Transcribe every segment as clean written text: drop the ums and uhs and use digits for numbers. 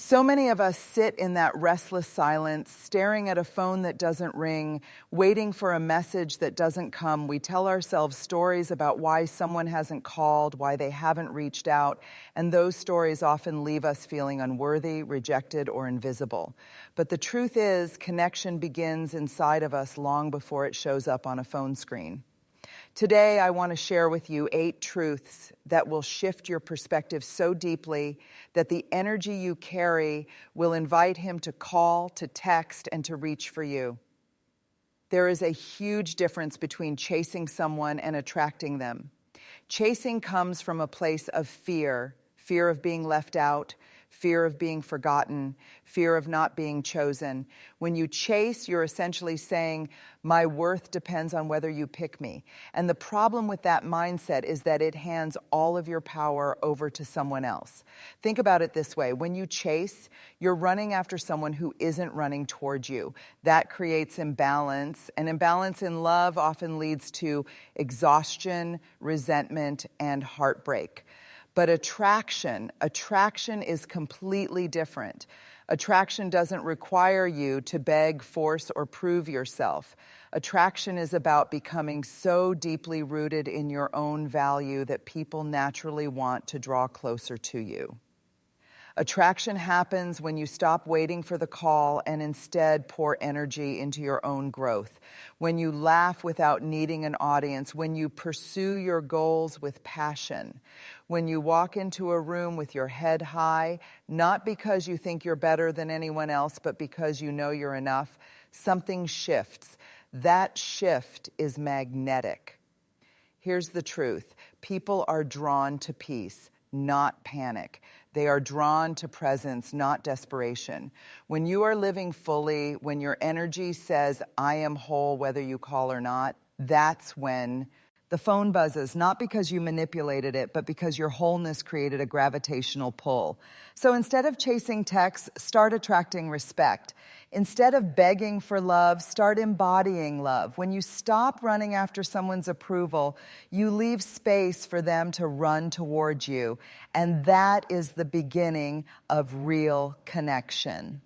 So many of us sit in that restless silence, staring at a phone that doesn't ring, waiting for a message that doesn't come. We tell ourselves stories about why someone hasn't called, why they haven't reached out, and those stories often leave us feeling unworthy, rejected, or invisible. But the truth is, connection begins inside of us long before it shows up on a phone screen. Today, I want to share with you 8 truths that will shift your perspective so deeply that the energy you carry will invite him to call, to text, and to reach for you. There is a huge difference between chasing someone and attracting them. Chasing comes from a place of fear of being left out, fear of being forgotten, fear of not being chosen. When you chase, you're essentially saying, my worth depends on whether you pick me. And the problem with that mindset is that it hands all of your power over to someone else. Think about it this way. When you chase, you're running after someone who isn't running towards you. That creates imbalance, and imbalance in love often leads to exhaustion, resentment, and heartbreak. But attraction is completely different. Attraction doesn't require you to beg, force, or prove yourself. Attraction is about becoming so deeply rooted in your own value that people naturally want to draw closer to you. Attraction happens when you stop waiting for the call and instead pour energy into your own growth. When you laugh without needing an audience. When you pursue your goals with passion. When you walk into a room with your head high, not because you think you're better than anyone else, but because you know you're enough, something shifts. That shift is magnetic. Here's the truth. People are drawn to peace, not panic. They are drawn to presence, not desperation. When you are living fully, when your energy says, I am whole whether you call or not, that's when the phone buzzes, not because you manipulated it, but because your wholeness created a gravitational pull. So instead of chasing texts, start attracting respect. Instead of begging for love, start embodying love. When you stop running after someone's approval, you leave space for them to run towards you. And that is the beginning of real connection.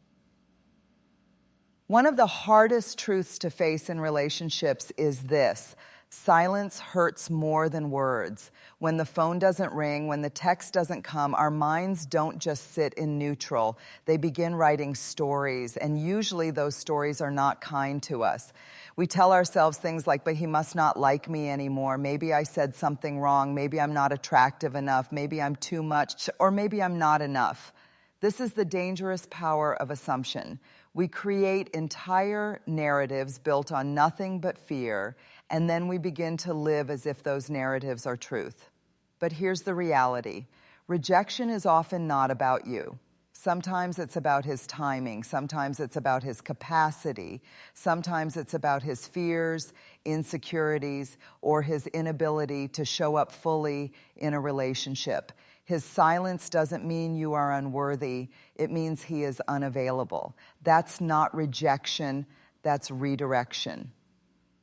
One of the hardest truths to face in relationships is this. Silence hurts more than words. When the phone doesn't ring, when the text doesn't come, our minds don't just sit in neutral. They begin writing stories, and usually those stories are not kind to us. We tell ourselves things like, but he must not like me anymore. Maybe I said something wrong. Maybe I'm not attractive enough. Maybe I'm too much, or maybe I'm not enough. This is the dangerous power of assumption. We create entire narratives built on nothing but fear, and then we begin to live as if those narratives are truth. But here's the reality. Rejection is often not about you. Sometimes it's about his timing. Sometimes it's about his capacity. Sometimes it's about his fears, insecurities, or his inability to show up fully in a relationship. His silence doesn't mean you are unworthy. It means he is unavailable. That's not rejection, that's redirection.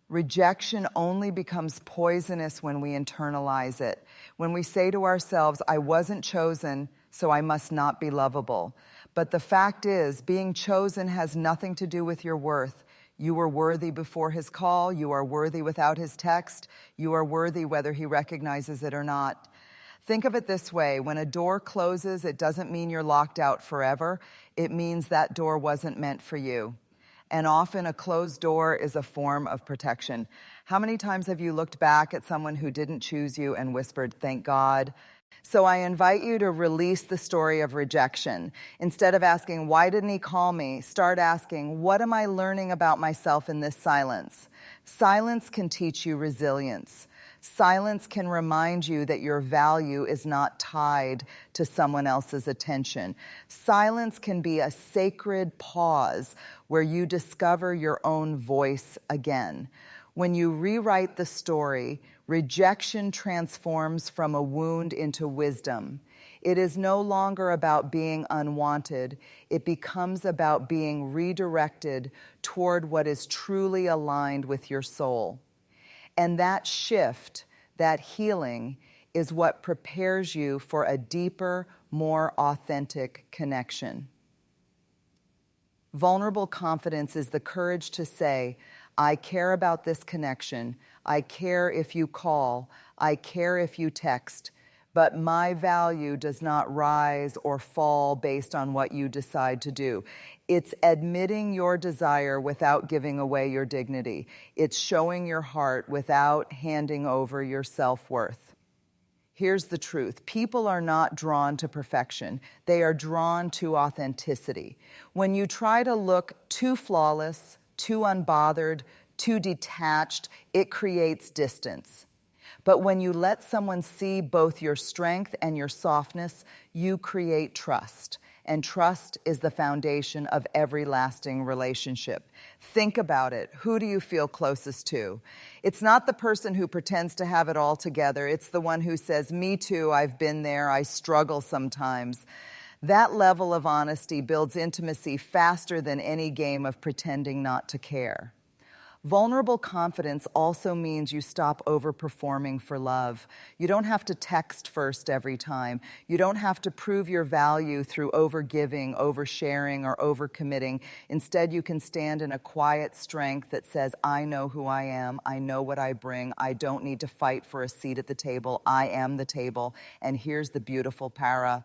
Rejection only becomes poisonous when we internalize it. When we say to ourselves, I wasn't chosen, so I must not be lovable. But the fact is, being chosen has nothing to do with your worth. You were worthy before his call. You are worthy without his text. You are worthy whether he recognizes it or not. Think of it this way. When a door closes, it doesn't mean you're locked out forever. It means that door wasn't meant for you. And often a closed door is a form of protection. How many times have you looked back at someone who didn't choose you and whispered, thank God? So I invite you to release the story of rejection. Instead of asking, why didn't he call me? Start asking, what am I learning about myself in this silence? Silence can teach you resilience. Silence can remind you that your value is not tied to someone else's attention. Silence can be a sacred pause where you discover your own voice again. When you rewrite the story, rejection transforms from a wound into wisdom. It is no longer about being unwanted. It becomes about being redirected toward what is truly aligned with your soul. And that shift, that healing, is what prepares you for a deeper, more authentic connection. Vulnerable confidence is the courage to say, I care about this connection. I care if you call. I care if you text. But my value does not rise or fall based on what you decide to do. It's admitting your desire without giving away your dignity. It's showing your heart without handing over your self-worth. Here's the truth. People are not drawn to perfection. They are drawn to authenticity. When you try to look too flawless, too unbothered, too detached, it creates distance. But when you let someone see both your strength and your softness, you create trust. And trust is the foundation of every lasting relationship. Think about it. Who do you feel closest to? It's not the person who pretends to have it all together. It's the one who says, me too, I've been there, I struggle sometimes. That level of honesty builds intimacy faster than any game of pretending not to care. Vulnerable confidence also means you stop overperforming for love. You don't have to text first every time. You don't have to prove your value through overgiving, oversharing, or overcommitting. Instead, you can stand in a quiet strength that says, I know who I am. I know what I bring. I don't need to fight for a seat at the table. I am the table. And here's the beautiful paradox.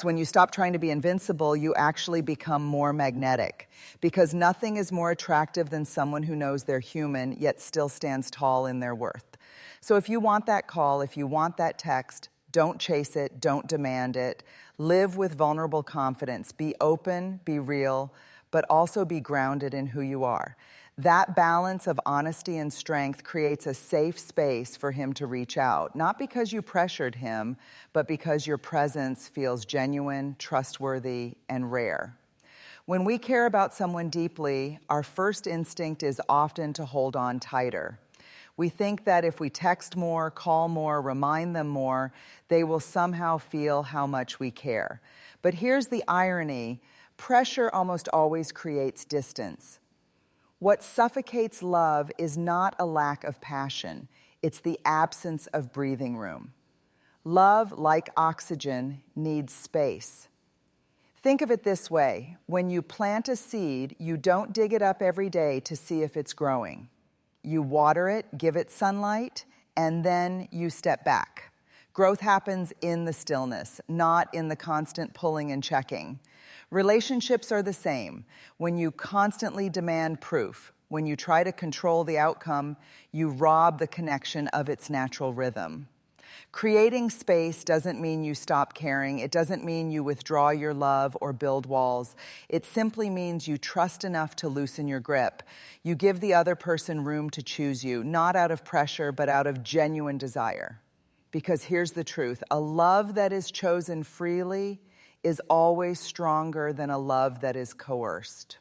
When you stop trying to be invincible, you actually become more magnetic, because nothing is more attractive than someone who knows they're human yet still stands tall in their worth. So if you want that call, if you want that text, don't chase it, don't demand it. Live with vulnerable confidence. Be open, be real, but also be grounded in who you are. That balance of honesty and strength creates a safe space for him to reach out, not because you pressured him, but because your presence feels genuine, trustworthy, and rare. When we care about someone deeply, our first instinct is often to hold on tighter. We think that if we text more, call more, remind them more, they will somehow feel how much we care. But here's the irony. Pressure almost always creates distance. What suffocates love is not a lack of passion. It's the absence of breathing room. Love, like oxygen, needs space. Think of it this way. When you plant a seed, you don't dig it up every day to see if it's growing. You water it, give it sunlight, and then you step back. Growth happens in the stillness, not in the constant pulling and checking. Relationships are the same. When you constantly demand proof, when you try to control the outcome, you rob the connection of its natural rhythm. Creating space doesn't mean you stop caring. It doesn't mean you withdraw your love or build walls. It simply means you trust enough to loosen your grip. You give the other person room to choose you, not out of pressure, but out of genuine desire. Because here's the truth. A love that is chosen freely is always stronger than a love that is coerced.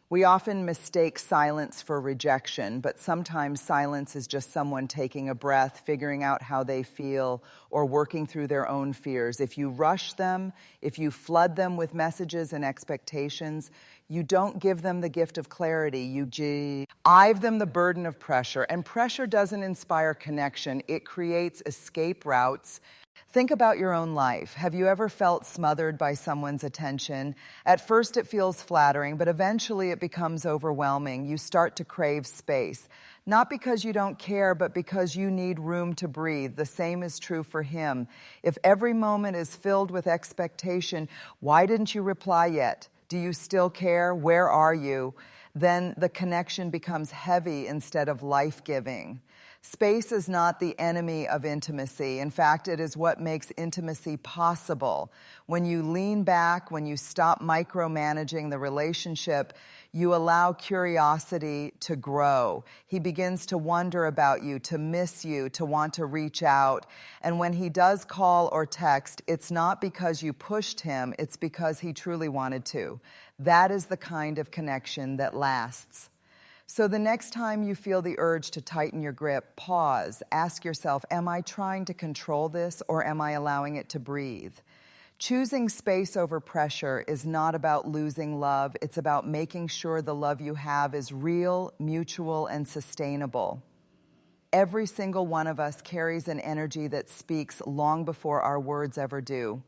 We often mistake silence for rejection, but sometimes silence is just someone taking a breath, figuring out how they feel, or working through their own fears. If you rush them, if you flood them with messages and expectations, you don't give them the gift of clarity. You give them the burden of pressure, and pressure doesn't inspire connection. It creates escape routes. Think about your own life. Have you ever felt smothered by someone's attention? At first it feels flattering, but eventually it becomes overwhelming. You start to crave space. Not because you don't care, but because you need room to breathe. The same is true for him. If every moment is filled with expectation, why didn't you reply yet? Do you still care? Where are you? Then the connection becomes heavy instead of life-giving. Space is not the enemy of intimacy. In fact, it is what makes intimacy possible. When you lean back, when you stop micromanaging the relationship, you allow curiosity to grow. He begins to wonder about you, to miss you, to want to reach out. And when he does call or text, it's not because you pushed him, it's because he truly wanted to. That is the kind of connection that lasts. So the next time you feel the urge to tighten your grip, pause, ask yourself, am I trying to control this or am I allowing it to breathe? Choosing space over pressure is not about losing love. It's about making sure the love you have is real, mutual, and sustainable. Every single one of us carries an energy that speaks long before our words ever do.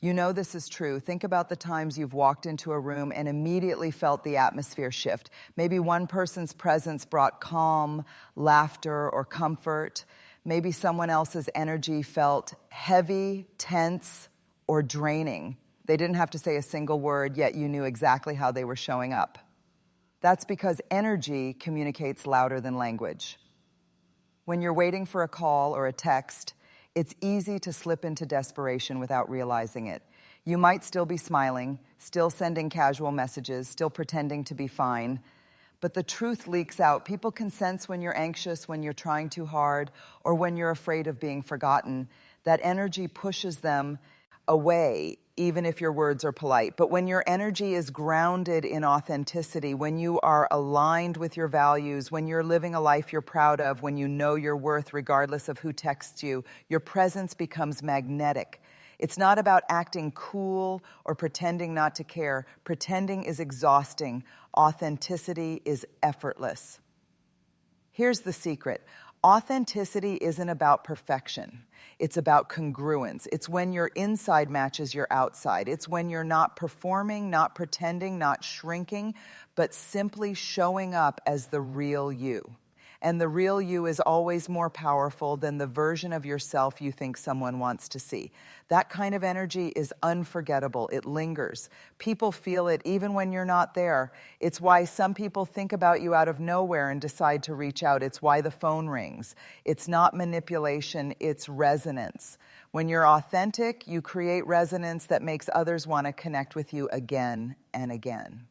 You know this is true. Think about the times you've walked into a room and immediately felt the atmosphere shift. Maybe one person's presence brought calm, laughter, or comfort. Maybe someone else's energy felt heavy, tense, or draining. They didn't have to say a single word, yet you knew exactly how they were showing up. That's because energy communicates louder than language. When you're waiting for a call or a text, it's easy to slip into desperation without realizing it. You might still be smiling, still sending casual messages, still pretending to be fine, but the truth leaks out. People can sense when you're anxious, when you're trying too hard, or when you're afraid of being forgotten. That energy pushes them away, even if your words are polite. But when your energy is grounded in authenticity, when you are aligned with your values, when you're living a life you're proud of, when you know your worth regardless of who texts you, your presence becomes magnetic. It's not about acting cool or pretending not to care. Pretending is exhausting. Authenticity is effortless. Here's the secret. Authenticity isn't about perfection. It's about congruence. It's when your inside matches your outside. It's when you're not performing, not pretending, not shrinking, but simply showing up as the real you. And the real you is always more powerful than the version of yourself you think someone wants to see. That kind of energy is unforgettable. It lingers. People feel it even when you're not there. It's why some people think about you out of nowhere and decide to reach out. It's why the phone rings. It's not manipulation, it's resonance. When you're authentic, you create resonance that makes others want to connect with you again and again.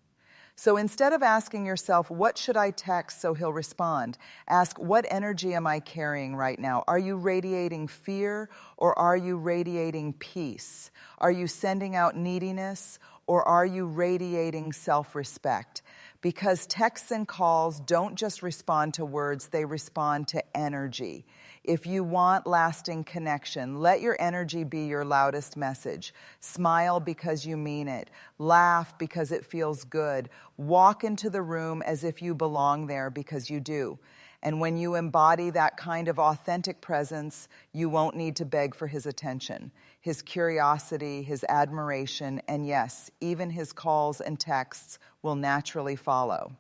So instead of asking yourself, what should I text so he'll respond? Ask, what energy am I carrying right now? Are you radiating fear or are you radiating peace? Are you sending out neediness or are you radiating self-respect? Because texts and calls don't just respond to words, they respond to energy. If you want lasting connection, let your energy be your loudest message. Smile because you mean it. Laugh because it feels good. Walk into the room as if you belong there because you do. And when you embody that kind of authentic presence, you won't need to beg for his attention, his curiosity, his admiration, and yes, even his calls and texts will naturally follow.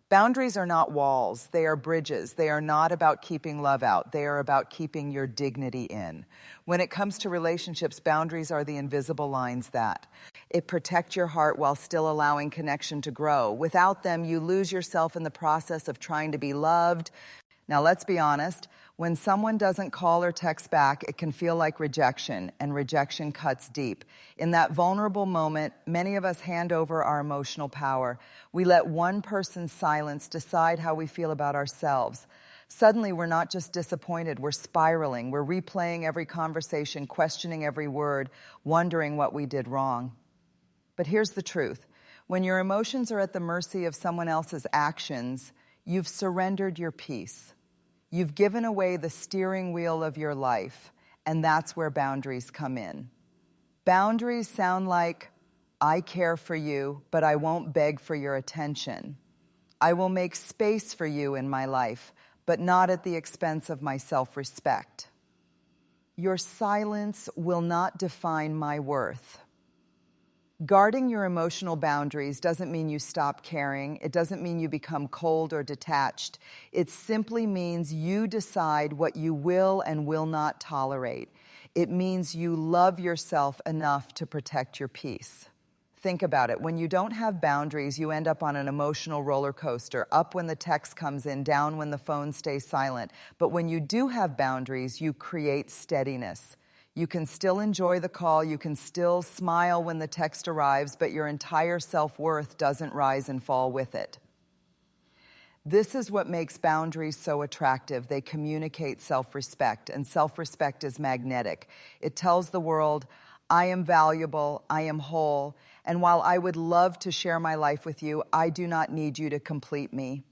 Boundaries are not walls, they are bridges. They are not about keeping love out, they are about keeping your dignity in. When it comes to relationships, boundaries are the invisible lines that protect your heart while still allowing connection to grow. Without them, you lose yourself in the process of trying to be loved. Now, let's be honest, when someone doesn't call or text back, it can feel like rejection, and rejection cuts deep. In that vulnerable moment, many of us hand over our emotional power. We let one person's silence decide how we feel about ourselves. Suddenly, we're not just disappointed, we're spiraling. We're replaying every conversation, questioning every word, wondering what we did wrong. But here's the truth. When your emotions are at the mercy of someone else's actions, you've surrendered your peace. You've given away the steering wheel of your life, and that's where boundaries come in. Boundaries sound like, I care for you, but I won't beg for your attention. I will make space for you in my life, but not at the expense of my self-respect. Your silence will not define my worth. Guarding your emotional boundaries doesn't mean you stop caring. It doesn't mean you become cold or detached. It simply means you decide what you will and will not tolerate. It means you love yourself enough to protect your peace. Think about it. When you don't have boundaries, you end up on an emotional roller coaster, up when the text comes in, down when the phone stays silent. But when you do have boundaries, you create steadiness. You can still enjoy the call, you can still smile when the text arrives, but your entire self-worth doesn't rise and fall with it. This is what makes boundaries so attractive. They communicate self-respect, and self-respect is magnetic. It tells the world, I am valuable, I am whole, and while I would love to share my life with you, I do not need you to complete me.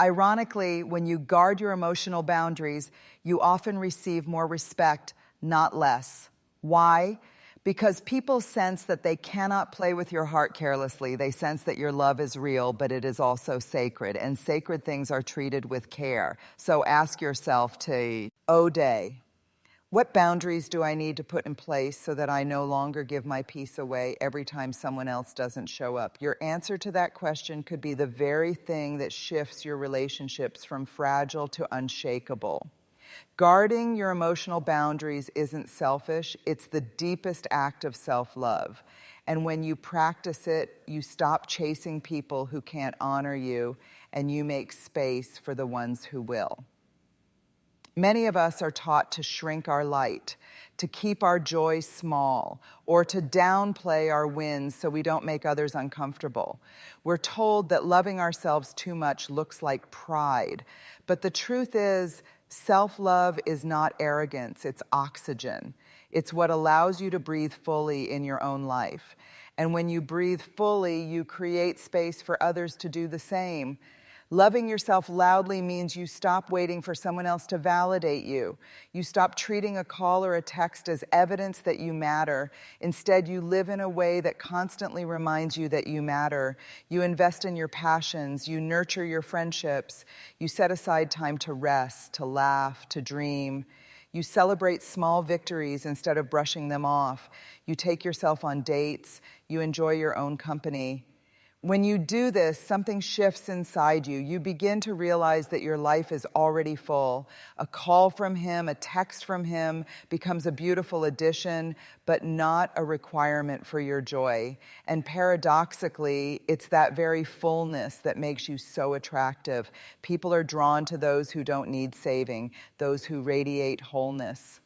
Ironically, when you guard your emotional boundaries, you often receive more respect, not less. Why? Because people sense that they cannot play with your heart carelessly. They sense that your love is real, but it is also sacred, and sacred things are treated with care. So ask yourself, O'Day, What boundaries do I need to put in place so that I no longer give my peace away every time someone else doesn't show up? Your answer to that question could be the very thing that shifts your relationships from fragile to unshakable. Guarding your emotional boundaries isn't selfish, it's the deepest act of self-love. And when you practice it, you stop chasing people who can't honor you, and you make space for the ones who will. Many of us are taught to shrink our light, to keep our joy small, or to downplay our wins so we don't make others uncomfortable. We're told that loving ourselves too much looks like pride, but the truth is, self-love is not arrogance, it's oxygen. It's what allows you to breathe fully in your own life. And when you breathe fully, you create space for others to do the same. Loving yourself loudly means you stop waiting for someone else to validate you. You stop treating a call or a text as evidence that you matter. Instead, you live in a way that constantly reminds you that you matter. You invest in your passions. You nurture your friendships. You set aside time to rest, to laugh, to dream. You celebrate small victories instead of brushing them off. You take yourself on dates. You enjoy your own company. When you do this, something shifts inside you. You begin to realize that your life is already full. A call from him, a text from him becomes a beautiful addition, but not a requirement for your joy. And paradoxically, it's that very fullness that makes you so attractive. People are drawn to those who don't need saving, those who radiate wholeness.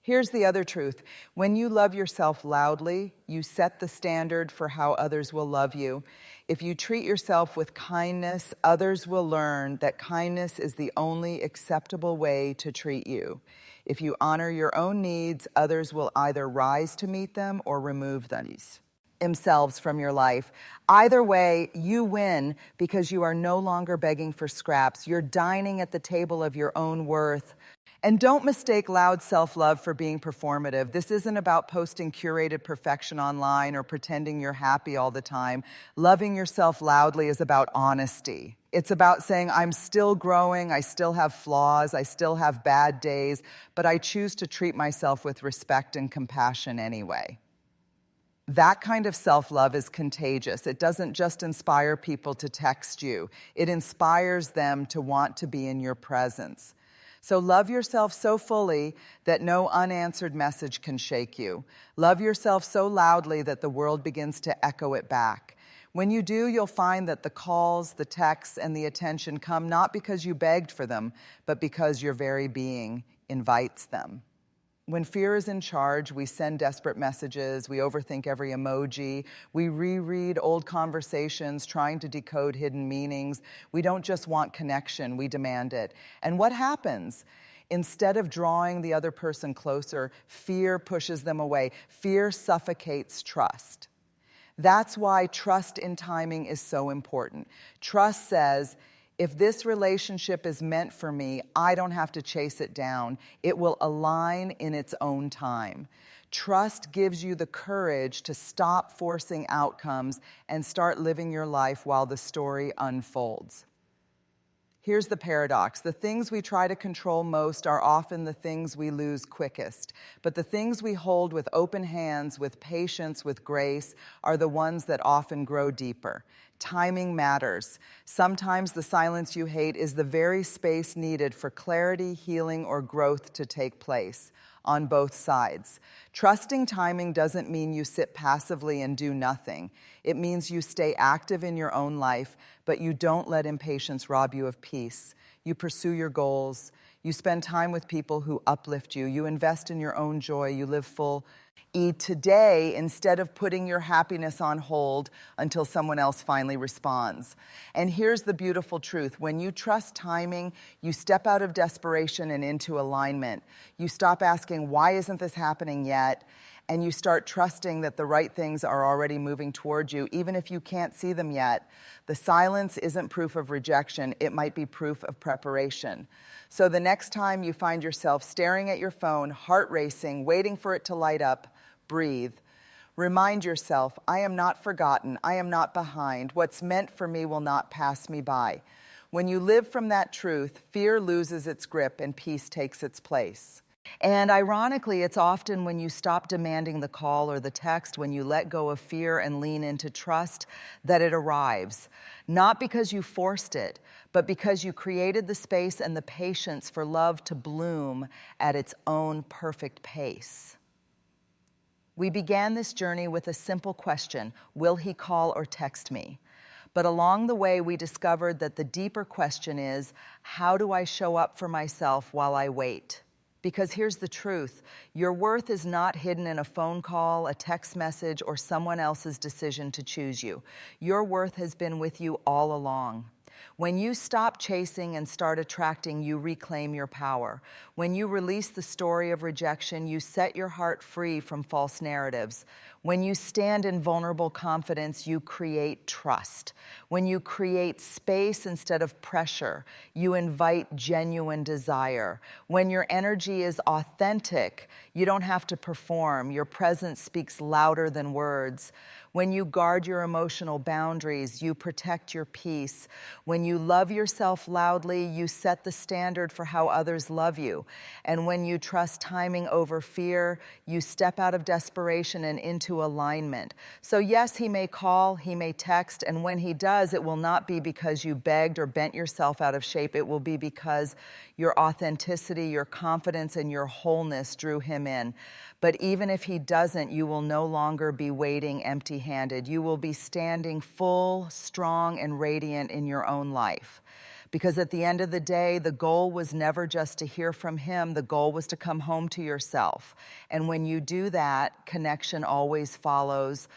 Here's the other truth. When you love yourself loudly, you set the standard for how others will love you. If you treat yourself with kindness, others will learn that kindness is the only acceptable way to treat you. If you honor your own needs, others will either rise to meet them or remove themselves from your life. Either way, you win because you are no longer begging for scraps. You're dining at the table of your own worth. And don't mistake loud self-love for being performative. This isn't about posting curated perfection online or pretending you're happy all the time. Loving yourself loudly is about honesty. It's about saying, I'm still growing, I still have flaws, I still have bad days, but I choose to treat myself with respect and compassion anyway. That kind of self-love is contagious. It doesn't just inspire people to text you. It inspires them to want to be in your presence. So love yourself so fully that no unanswered message can shake you. Love yourself so loudly that the world begins to echo it back. When you do, you'll find that the calls, the texts, and the attention come not because you begged for them, but because your very being invites them. When fear is in charge, we send desperate messages, we overthink every emoji, we reread old conversations trying to decode hidden meanings. We don't just want connection, we demand it. And what happens? Instead of drawing the other person closer, fear pushes them away. Fear suffocates trust. That's why trust in timing is so important. Trust says, if this relationship is meant for me, I don't have to chase it down. It will align in its own time. Trust gives you the courage to stop forcing outcomes and start living your life while the story unfolds. Here's the paradox. The things we try to control most are often the things we lose quickest. But the things we hold with open hands, with patience, with grace, are the ones that often grow deeper. Timing matters. Sometimes the silence you hate is the very space needed for clarity, healing, or growth to take place on both sides. Trusting timing doesn't mean you sit passively and do nothing. It means you stay active in your own life, but you don't let impatience rob you of peace. You pursue your goals. You spend time with people who uplift you. You invest in your own joy. You live full today instead of putting your happiness on hold until someone else finally responds. And here's the beautiful truth. When you trust timing, you step out of desperation and into alignment. You stop asking, why isn't this happening yet? And you start trusting that the right things are already moving towards you, even if you can't see them yet. The silence isn't proof of rejection. It might be proof of preparation. So the next time you find yourself staring at your phone, heart racing, waiting for it to light up, breathe. Remind yourself, I am not forgotten. I am not behind. What's meant for me will not pass me by. When you live from that truth, fear loses its grip and peace takes its place. And ironically, it's often when you stop demanding the call or the text, when you let go of fear and lean into trust, that it arrives. Not because you forced it, but because you created the space and the patience for love to bloom at its own perfect pace. We began this journey with a simple question: will he call or text me? But along the way, we discovered that the deeper question is, how do I show up for myself while I wait? Because here's the truth: your worth is not hidden in a phone call, a text message, or someone else's decision to choose you. Your worth has been with you all along. When you stop chasing and start attracting, you reclaim your power. When you release the story of rejection, you set your heart free from false narratives. When you stand in vulnerable confidence, you create trust. When you create space instead of pressure, you invite genuine desire. When your energy is authentic, you don't have to perform. Your presence speaks louder than words. When you guard your emotional boundaries, you protect your peace. When you love yourself loudly, you set the standard for how others love you. And when you trust timing over fear, you step out of desperation and into alignment. So yes, he may call, he may text, and when he does, it will not be because you begged or bent yourself out of shape. It will be because your authenticity, your confidence, and your wholeness drew him in. But even if he doesn't, you will no longer be waiting empty-handed. You will be standing full, strong, and radiant in your own life. Because at the end of the day, the goal was never just to hear from him. The goal was to come home to yourself. And when you do that, connection always follows.